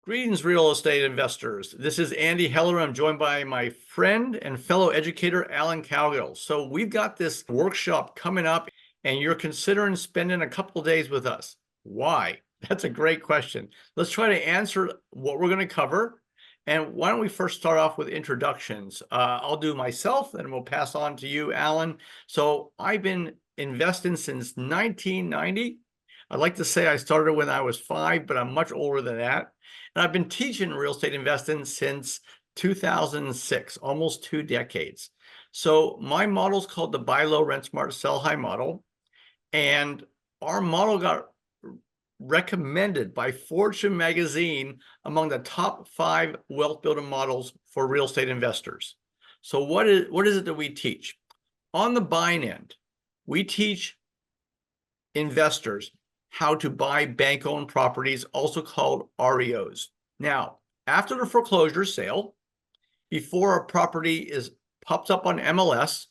Greetings, real estate investors. This is Andy Heller. I'm joined by my friend and fellow educator, Alan Cowgill. So we've got this workshop coming up and you're considering spending a couple of days with us. Why? That's a great question. Let's try to answer what we're going to cover. And why don't we first start off with introductions? I'll do myself, and we'll pass on to you, Alan. So I've been investing since 1990. I'd like to say I started when I was 5, but I'm much older than that. And I've been teaching real estate investing since 2006, almost 2 decades. So my model is called the Buy Low, Rent Smart, Sell High model. And our model got recommended by Fortune magazine among the top 5 wealth building models for real estate investors. So what is it that we teach? On the buying end, we teach investors how to buy bank-owned properties, also called REOs. Now, after the foreclosure sale, before a property pops up on MLS,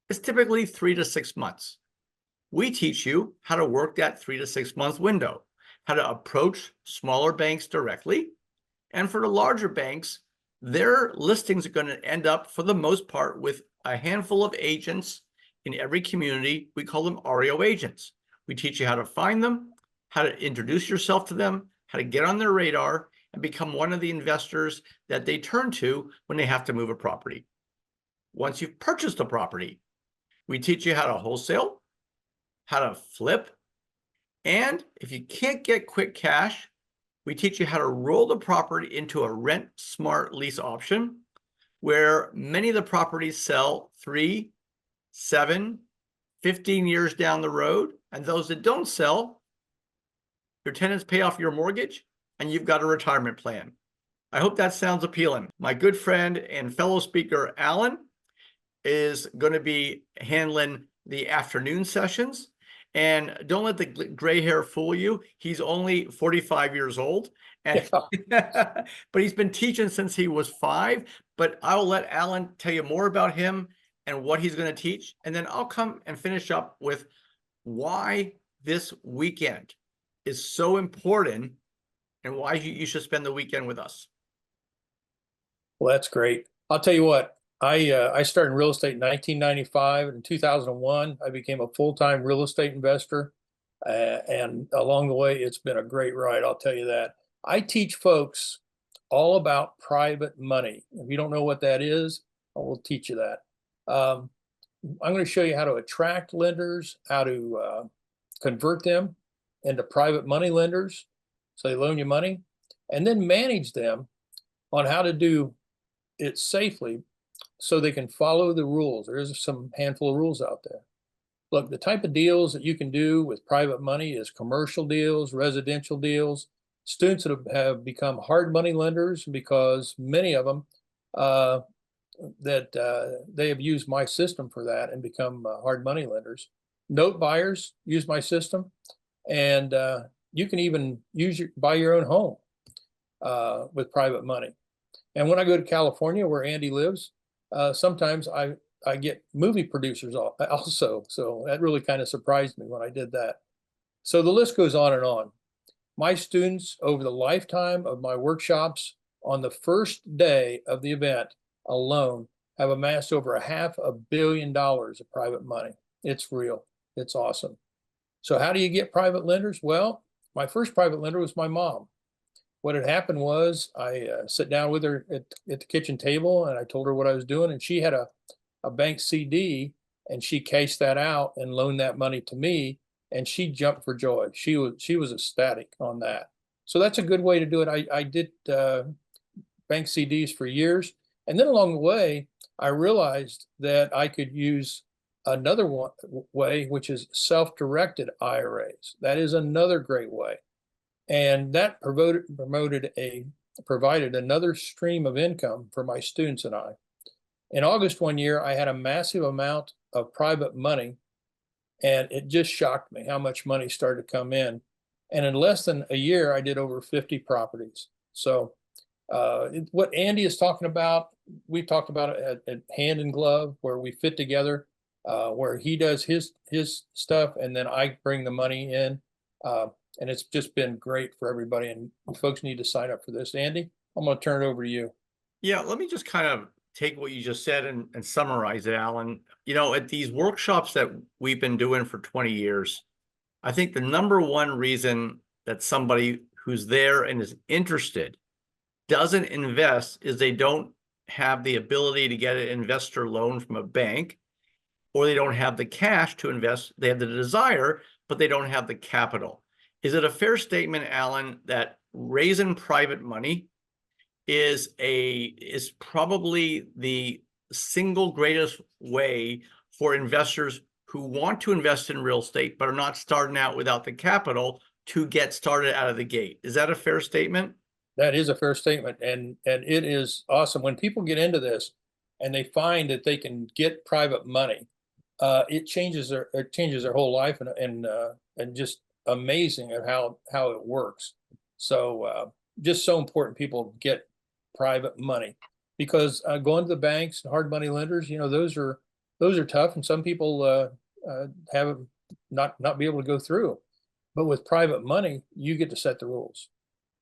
it's typically 3 to 6 months. We teach you how to work that 3 to 6 month window, how to approach smaller banks directly. And for the larger banks, their listings are going to end up, for the most part, with a handful of agents in every community. We call them REO agents. We teach you how to find them, how to introduce yourself to them, how to get on their radar and become one of the investors that they turn to when they have to move a property. Once you've purchased a property, we teach you how to wholesale, how to flip, and if you can't get quick cash, we teach you how to roll the property into a rent smart lease option, where many of the properties sell 3, 7, 15 years down the road. And those that don't sell, your tenants pay off your mortgage and you've got a retirement plan. I hope that sounds appealing. My good friend and fellow speaker, Alan, is going to be handling the afternoon sessions. And don't let the gray hair fool you. He's only 45 years old. And but he's been teaching since he was 5. But I'll let Alan tell you more about him and what he's going to teach. And then I'll come and finish up with why this weekend is so important and why you should spend the weekend with us. Well, that's great. I'll tell you what, I started in real estate in 1995. In 2001, I became a full-time real estate investor. And along the way, it's been a great ride, I'll tell you that. I teach folks all about private money. If you don't know what that is, I will teach you that. I'm going to show you how to attract lenders, how to convert them into private money lenders so they loan you money, and then manage them on how to do it safely so they can follow the rules. There is some handful of rules out there. Look, the type of deals that you can do with private money is commercial deals, residential deals. Students that have become hard money lenders, because many of them they have used my system for that and become hard money lenders. Note buyers use my system, and you can even buy your own home with private money. And when I go to California, where Andy lives, sometimes I get movie producers also. So that really kind of surprised me when I did that. So the list goes on and on. My students, over the lifetime of my workshops, on the first day of the event alone, have amassed over $500 million of private money. It's real. It's awesome. So how do you get private lenders? Well, my first private lender was my mom. What had happened was I sat down with her at the kitchen table and I told her what I was doing, and she had a bank CD, and she cashed that out and loaned that money to me, and she jumped for joy. She was ecstatic on that. So that's a good way to do it. I did bank CDs for years, and then along the way I realized that I could use another way, which is self-directed IRAs. That is another great way. And that provided another stream of income for my students and I. In August one year, I had a massive amount of private money, and it just shocked me how much money started to come in. And in less than a year, I did over 50 properties. So what Andy is talking about, we talked about it at Hand in Glove, where we fit together, where he does his stuff, and then I bring the money in. And it's just been great for everybody. And folks need to sign up for this. Andy, I'm going to turn it over to you. Yeah, let me just kind of take what you just said and summarize it, Alan. You know, at these workshops that we've been doing for 20 years, I think the number one reason that somebody who's there and is interested doesn't invest is they don't have the ability to get an investor loan from a bank, or they don't have the cash to invest. They have the desire, but they don't have the capital. Is it a fair statement, Alan, that raising private money is probably the single greatest way for investors who want to invest in real estate but are not starting out without the capital to get started out of the gate? Is that a fair statement? That is a fair statement. And it is awesome when people get into this and they find that they can get private money. It changes their whole life, and just amazing at how it works. So just so important people get private money, because going to the banks and hard money lenders, those are tough, and some people have not be able to go through. But with private money, you get to set the rules.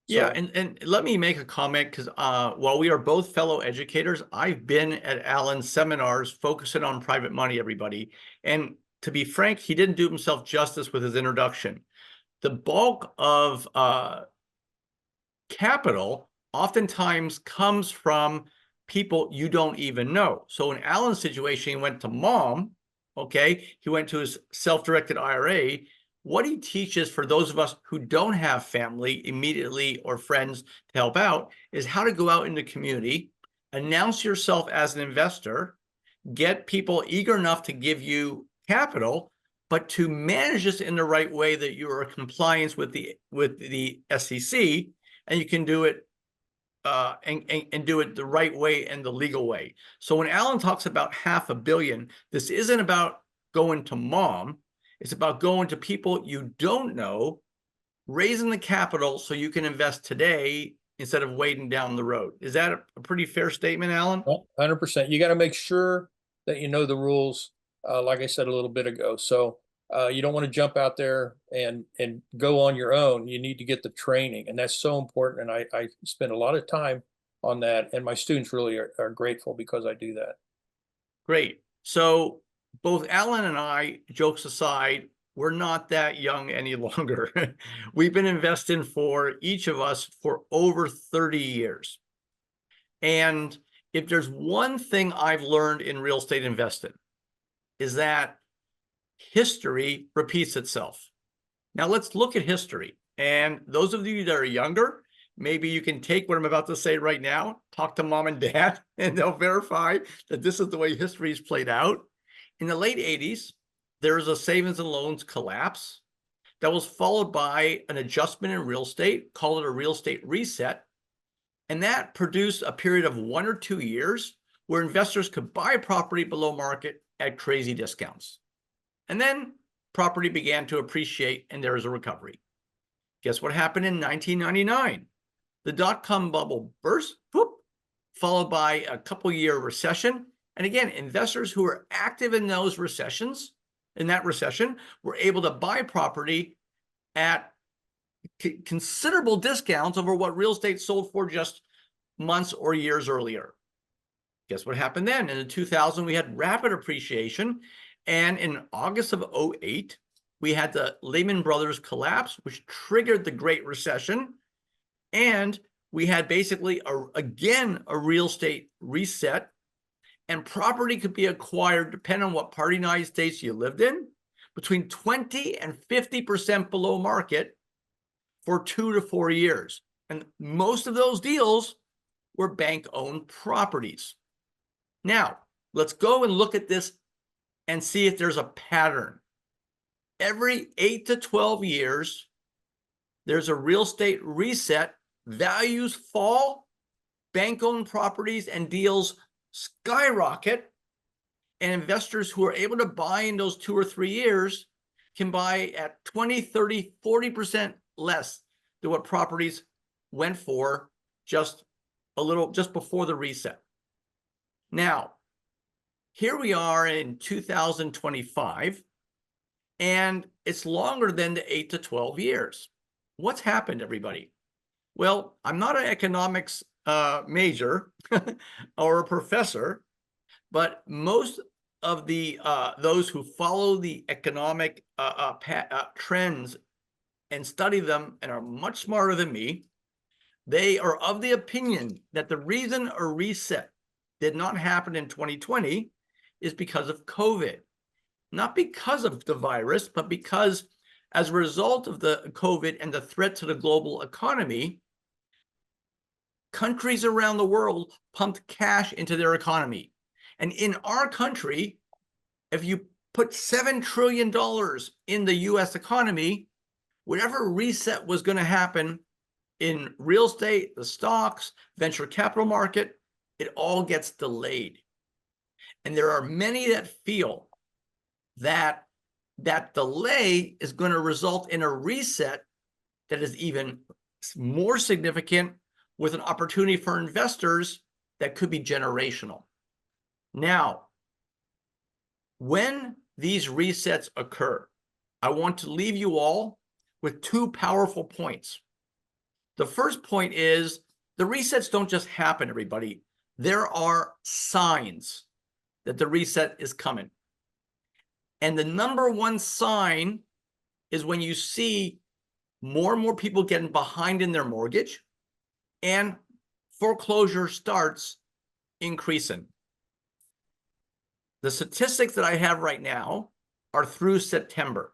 Yeah, So and let me make a comment, because while we are both fellow educators, I've been at Alan's seminars focusing on private money, everybody. And to be frank, he didn't do himself justice with his introduction. The bulk of capital oftentimes comes from people you don't even know. So in Alan's situation, he went to mom, okay? He went to his self-directed IRA. What he teaches for those of us who don't have family immediately or friends to help out is how to go out in the community, announce yourself as an investor, get people eager enough to give you capital, but to manage this in the right way that you are in compliance with the SEC, and you can do it and do it the right way and the legal way. So when Alan talks about $500 million, this isn't about going to mom. It's about going to people you don't know, raising the capital so you can invest today instead of waiting down the road. Is that a pretty fair statement, Alan? 100%. You got to make sure that you know the rules, like I said a little bit ago. So you don't want to jump out there and go on your own. You need to get the training, and that's so important. And I spend a lot of time on that, and my students really are grateful because I do that. Great. So both Alan and I, jokes aside, we're not that young any longer. We've been investing for each of us for over 30 years. And if there's one thing I've learned in real estate investing, is that history repeats itself. Now let's look at history. And those of you that are younger, maybe you can take what I'm about to say right now, talk to mom and dad, and they'll verify that this is the way history is played out. In the late 80s, there was a savings and loans collapse that was followed by an adjustment in real estate, call it a real estate reset. And that produced a period of 1 or 2 years where investors could buy property below market at crazy discounts. And then property began to appreciate and there was a recovery. Guess what happened in 1999? The dot-com bubble burst, whoop, followed by a couple-year recession. And again, investors who were active in those recessions, in that recession, were able to buy property at considerable discounts over what real estate sold for just months or years earlier. Guess what happened then? In 2000, we had rapid appreciation. And in August of 2008, we had the Lehman Brothers collapse, which triggered the Great Recession. And we had basically, again, a real estate reset. And property could be acquired, depending on what part of the United States you lived in, between 20 and 50% below market for 2 to 4 years. And most of those deals were bank-owned properties. Now, let's go and look at this and see if there's a pattern. Every 8 to 12 years, there's a real estate reset, values fall, bank-owned properties and deals skyrocket, and investors who are able to buy in those 2 or 3 years can buy at 20, 30, 40% less than what properties went for just before the reset. Now, here we are in 2025, and it's longer than the 8 to 12 years. what's happened, everybody? Well, I'm not an economics major or a professor, but most of the those who follow the economic trends and study them and are much smarter than me, they are of the opinion that the reason a reset did not happen in 2020 is because of COVID. Not because of the virus, but because as a result of the COVID and the threat to the global economy, countries around the world pumped cash into their economy. And in our country, if you put $7 trillion in the US economy, whatever reset was going to happen in real estate, the stocks, venture capital market, it all gets delayed. And there are many that feel that that delay is going to result in a reset that is even more significant, with an opportunity for investors that could be generational. Now, when these resets occur, I want to leave you all with two powerful points. The first point is the resets don't just happen, everybody. There are signs that the reset is coming. And the number one sign is when you see more and more people getting behind in their mortgage and foreclosure starts increasing. The statistics that I have right now are through September.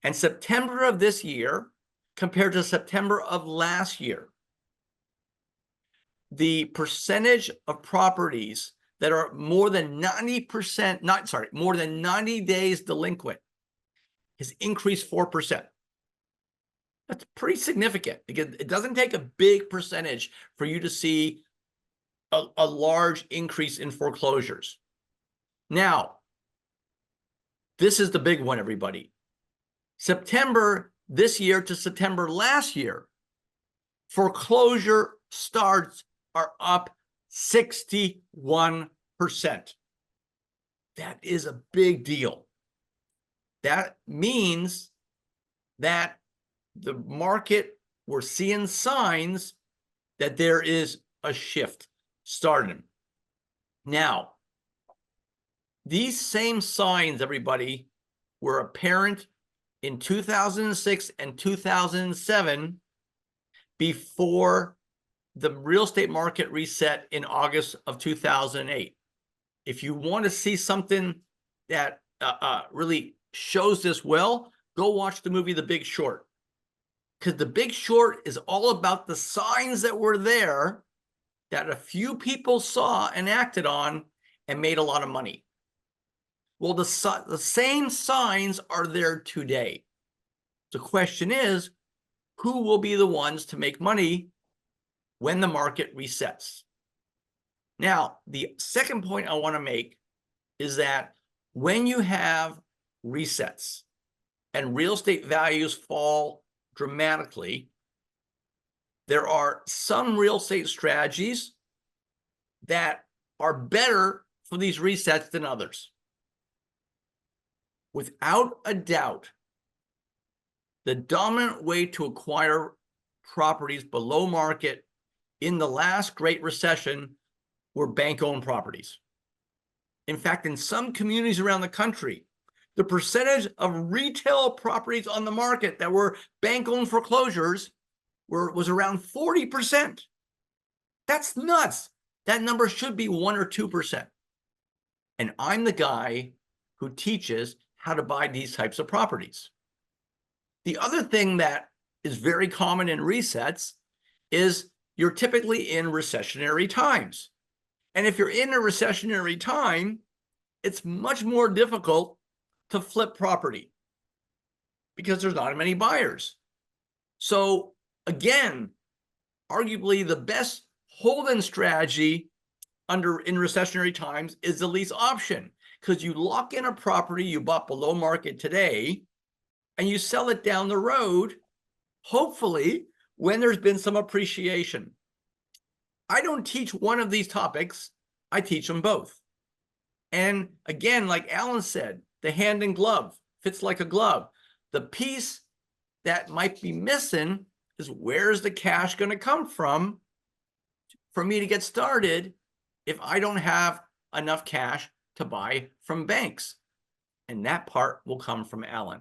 And September of this year compared to September of last year, the percentage of properties that are more than 90%, more than 90 days delinquent has increased 4%. That's pretty significant because it doesn't take a big percentage for you to see a large increase in foreclosures. Now, this is the big one, everybody. September this year to September last year, foreclosure starts are up 61%. That is a big deal. That means that the market, we're seeing signs that there is a shift starting. Now, these same signs, everybody, were apparent in 2006 and 2007 before the real estate market reset in August of 2008. If you want to see something that really shows this well, go watch the movie The Big Short. Because The Big Short is all about the signs that were there that a few people saw and acted on and made a lot of money. Well, the same signs are there today. The question is, who will be the ones to make money when the market resets? Now, the second point I want to make is that when you have resets and real estate values fall dramatically, there are some real estate strategies that are better for these resets than others. Without a doubt, the dominant way to acquire properties below market in the last Great Recession were bank-owned properties. In fact, in some communities around the country, the percentage of retail properties on the market that were bank-owned foreclosures was around 40%. That's nuts. That number should be 1 or 2%. And I'm the guy who teaches how to buy these types of properties. The other thing that is very common in resets is you're typically in recessionary times. And if you're in a recessionary time, it's much more difficult to flip property because there's not many buyers. So again, arguably the best hold-in strategy in recessionary times is the lease option, because you lock in a property you bought below market today and you sell it down the road, hopefully when there's been some appreciation. I don't teach one of these topics, I teach them both. And again, like Alan said, the hand in glove fits like a glove. The piece that might be missing is, where's the cash going to come from for me to get started if I don't have enough cash to buy from banks? And that part will come from Alan.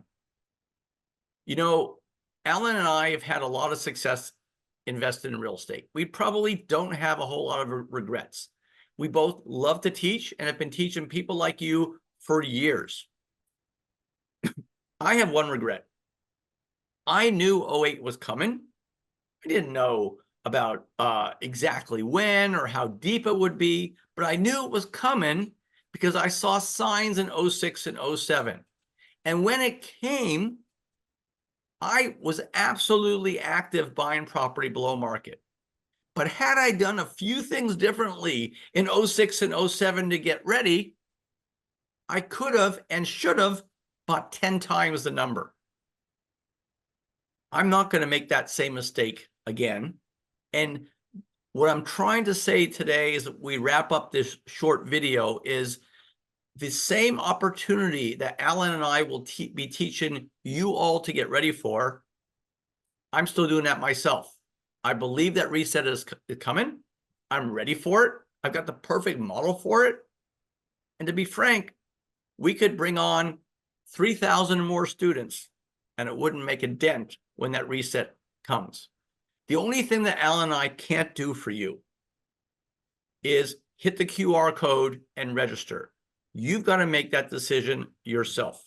You know, Alan and I have had a lot of success invested in real estate. We probably don't have a whole lot of regrets. We both love to teach and have been teaching people like you for years. I have one regret. I knew 08 was coming. I didn't know about exactly when or how deep it would be, but I knew it was coming because I saw signs in 06 and 07. And when it came, I was absolutely active buying property below market. But had I done a few things differently in 06 and 07 to get ready, I could have and should have bought 10 times the number. I'm not going to make that same mistake again. And what I'm trying to say today, as we wrap up this short video, is the same opportunity that Alan and I will be teaching you all to get ready for. I'm still doing that myself. I believe that reset is coming. I'm ready for it. I've got the perfect model for it. And to be frank, we could bring on 3,000 more students and it wouldn't make a dent when that reset comes. The only thing that Alan and I can't do for you is hit the QR code and register. You've got to make that decision yourself.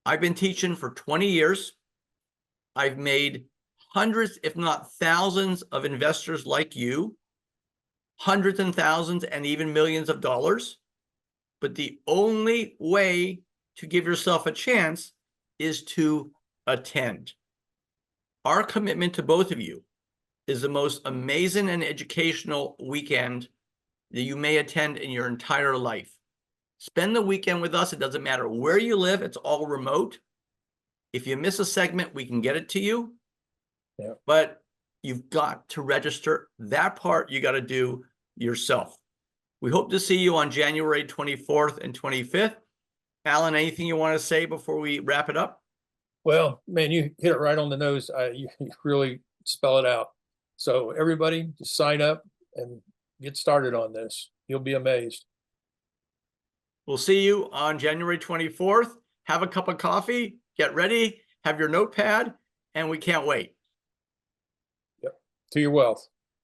I've been teaching for 20 years. I've made hundreds, if not thousands, of investors like you, hundreds and thousands and even millions of dollars. But the only way to give yourself a chance is to attend. Our commitment to both of you is the most amazing and educational weekend that you may attend in your entire life. Spend the weekend with us. It doesn't matter where you live. It's all remote. If you miss a segment, we can get it to you. Yeah. But you've got to register. That part you got to do yourself. We hope to see you on January 24th and 25th. Alan, anything you want to say before we wrap it up? Well, man, you hit it right on the nose. You really spell it out. So everybody just sign up and get started on this. You'll be amazed. We'll see you on January 24th. Have a cup of coffee, get ready, have your notepad, and we can't wait. Yep. To your wealth.